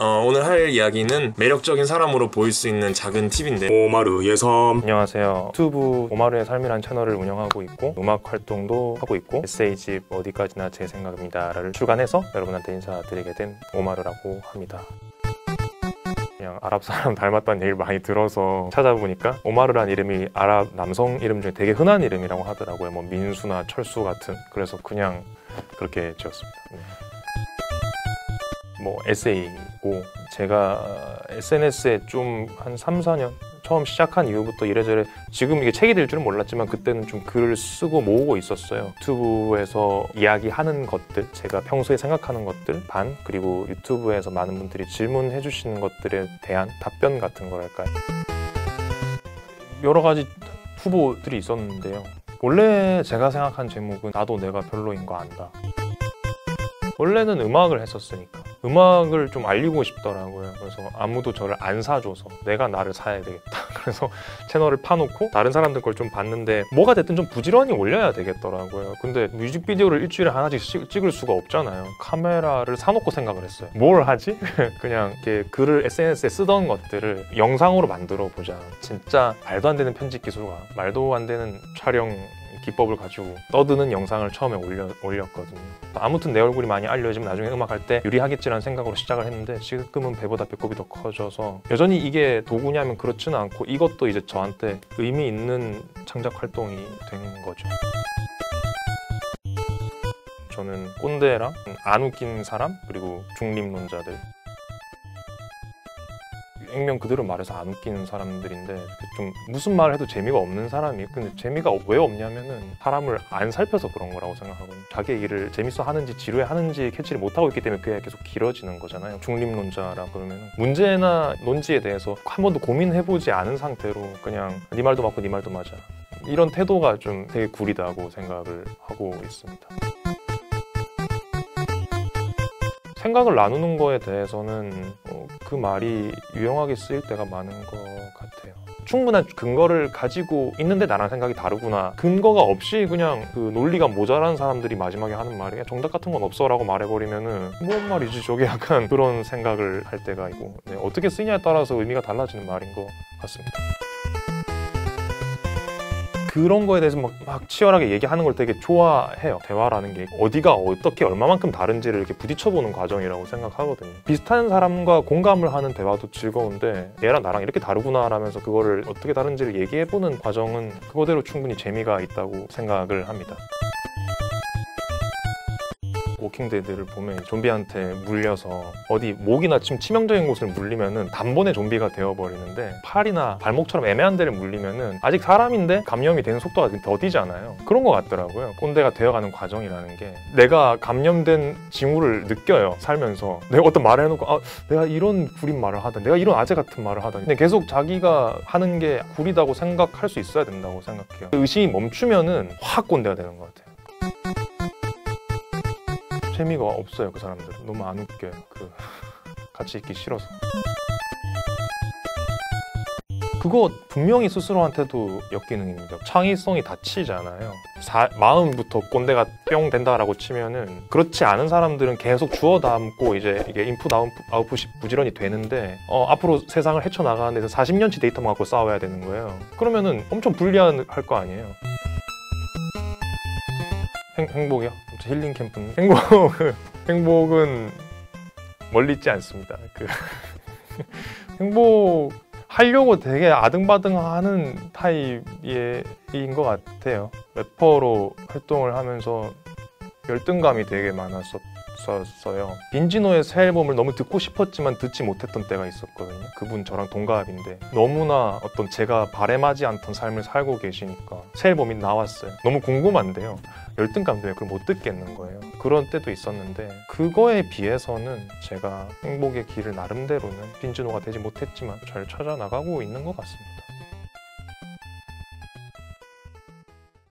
오늘 할 이야기는 매력적인 사람으로 보일 수 있는 작은 팁인데, 오마르의 섬. 안녕하세요. 유튜브 오마르의 삶이라는 채널을 운영하고 있고 음악 활동도 하고 있고 에세이집 어디까지나 제 생각입니다를 출간해서 여러분한테 인사드리게 된 오마르라고 합니다. 그냥 아랍 사람 닮았다는 얘기를 많이 들어서 찾아보니까 오마르란 이름이 아랍 남성 이름 중에 되게 흔한 이름이라고 하더라고요. 뭐 민수나 철수 같은. 그래서 그냥 그렇게 지었습니다. 뭐 에세이고, 제가 SNS에 좀 한 3, 4년 처음 시작한 이후부터 이래저래, 지금 이게 책이 될 줄은 몰랐지만 그때는 좀 글을 쓰고 모으고 있었어요. 유튜브에서 이야기하는 것들, 제가 평소에 생각하는 것들 반, 그리고 유튜브에서 많은 분들이 질문해 주시는 것들에 대한 답변 같은 거랄까요. 여러 가지 후보들이 있었는데요. 원래 제가 생각한 제목은 나도 내가 별로인 거 안다. 원래는 음악을 했었으니까 음악을 좀 알리고 싶더라고요. 그래서 아무도 저를 안 사줘서 내가 나를 사야 되겠다. 그래서 채널을 파놓고 다른 사람들 걸 좀 봤는데 뭐가 됐든 좀 부지런히 올려야 되겠더라고요. 근데 뮤직비디오를 일주일에 하나씩 찍을 수가 없잖아요. 카메라를 사놓고 생각을 했어요. 뭘 하지? 그냥 이렇게 글을 SNS에 쓰던 것들을 영상으로 만들어 보자. 진짜 말도 안 되는 편집 기술과 말도 안 되는 촬영 기법을 가지고 떠드는 영상을 처음에 올렸거든요. 아무튼 내 얼굴이 많이 알려지면 나중에 음악할 때 유리하겠지라는 생각으로 시작을 했는데, 지금은 배보다 배꼽이 더 커져서 여전히 이게 도구냐면 그렇지는 않고, 이것도 이제 저한테 의미 있는 창작 활동이 된 거죠. 저는 꼰대랑 안 웃긴 사람, 그리고 중립론자들, 액면 그대로 말해서 안 웃기는 사람들인데, 좀 무슨 말을 해도 재미가 없는 사람이, 근데 재미가 왜 없냐면은 사람을 안 살펴서 그런 거라고 생각하거든요. 자기 일을 재밌어 하는지 지루해 하는지 캐치를 못하고 있기 때문에 그게 계속 길어지는 거잖아요. 중립론자라 그러면 문제나 논지에 대해서 한 번도 고민해보지 않은 상태로 그냥 네 말도 맞고 네 말도 맞아, 이런 태도가 좀 되게 구리다고 생각을 하고 있습니다. 생각을 나누는 거에 대해서는 그 말이 유용하게 쓰일 때가 많은 것 같아요. 충분한 근거를 가지고 있는데 나랑 생각이 다르구나. 근거가 없이 그냥 그 논리가 모자란 사람들이 마지막에 하는 말이 정답 같은 건 없어 라고 말해버리면은 뭔 말이지 저게, 약간 그런 생각을 할 때가 있고, 네, 어떻게 쓰냐에 따라서 의미가 달라지는 말인 것 같습니다. 그런 거에 대해서 막 치열하게 얘기하는 걸 되게 좋아해요. 대화라는 게 어디가 어떻게 얼마만큼 다른지를 이렇게 부딪혀보는 과정이라고 생각하거든요. 비슷한 사람과 공감을 하는 대화도 즐거운데 얘랑 나랑 이렇게 다르구나 라면서 그거를 어떻게 다른지를 얘기해보는 과정은 그거대로 충분히 재미가 있다고 생각을 합니다. 워킹데드를 보면 좀비한테 물려서 어디 목이나 치명적인 곳을 물리면은 단번에 좀비가 되어버리는데, 팔이나 발목처럼 애매한 데를 물리면은 아직 사람인데 감염이 되는 속도가 더디잖아요. 그런 것 같더라고요. 꼰대가 되어가는 과정이라는 게, 내가 감염된 징후를 느껴요. 살면서 내가 어떤 말을 해놓고 내가 이런 구린 말을 하든 내가 이런 아재 같은 말을 하든, 근데 계속 자기가 하는 게 구리다고 생각할 수 있어야 된다고 생각해요. 의심이 멈추면은 확 꼰대가 되는 것 같아요. 재미가 없어요. 그 사람들은 너무 안 웃겨요. 같이 있기 싫어서. 그거 분명히 스스로한테도 역기능입니다. 창의성이 닫히잖아요. 마음부터 꼰대가 뿅 된다라고 치면은, 그렇지 않은 사람들은 계속 주워 담고 이제 이게 인풋 아웃풋이 부지런히 되는데, 앞으로 세상을 헤쳐나가는 데서 40년치 데이터만 갖고 싸워야 되는 거예요. 그러면은 엄청 불리할 거 아니에요. 행복이요? 힐링 캠프는? 행복은 멀리 있지 않습니다. 행복하려고 되게 아등바등하는 타입인 것 같아요. 래퍼로 활동을 하면서 열등감이 되게 많았었어요. 빈지노의 새 앨범을 너무 듣고 싶었지만 듣지 못했던 때가 있었거든요. 그분 저랑 동갑인데 너무나 어떤 제가 바람하지 않던 삶을 살고 계시니까 새 앨범이 나왔어요. 너무 궁금한데요. 열등감 때문에 그걸 못 듣겠는 거예요. 그런 때도 있었는데, 그거에 비해서는 제가 행복의 길을 나름대로는 빈지노가 되지 못했지만 잘 찾아나가고 있는 것 같습니다.